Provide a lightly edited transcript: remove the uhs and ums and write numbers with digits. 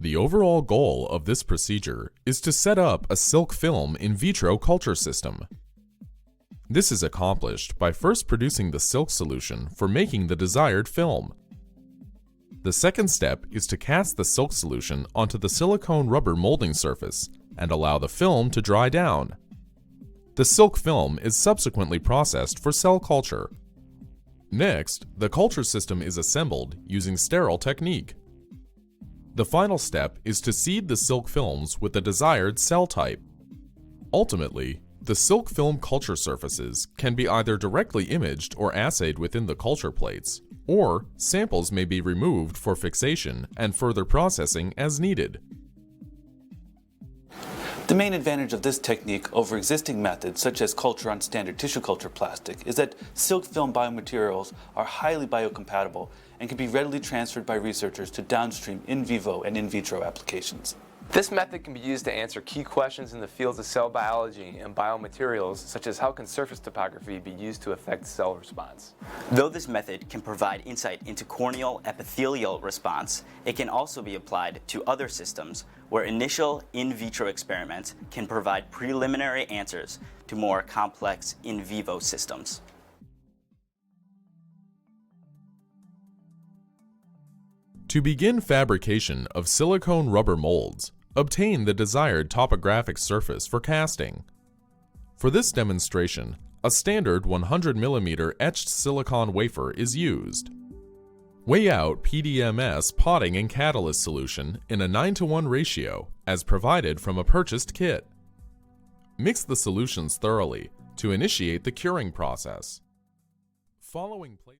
The overall goal of this procedure is to set up a silk film in vitro culture system. This is accomplished by first producing the silk solution for making the desired film. The second step is to cast the silk solution onto the silicone rubber molding surface and allow the film to dry down. The silk film is subsequently processed for cell culture. Next, the culture system is assembled using sterile technique. The final step is to seed the silk films with the desired cell type. Ultimately, the silk film culture surfaces can be either directly imaged or assayed within the culture plates, or samples may be removed for fixation and further processing as needed. The main advantage of this technique over existing methods such as culture on standard tissue culture plastic is that silk film biomaterials are highly biocompatible and can be readily transferred by researchers to downstream in vivo and in vitro applications. This method can be used to answer key questions in the fields of cell biology and biomaterials, such as how can surface topography be used to affect cell response. Though this method can provide insight into corneal epithelial response, it can also be applied to other systems where initial in vitro experiments can provide preliminary answers to more complex in vivo systems. To begin fabrication of silicone rubber molds, obtain the desired topographic surface for casting. For this demonstration, a standard 100 mm etched silicon wafer is used. Weigh out PDMS potting and catalyst solution in a 9:1 ratio as provided from a purchased kit. Mix the solutions thoroughly to initiate the curing process. Following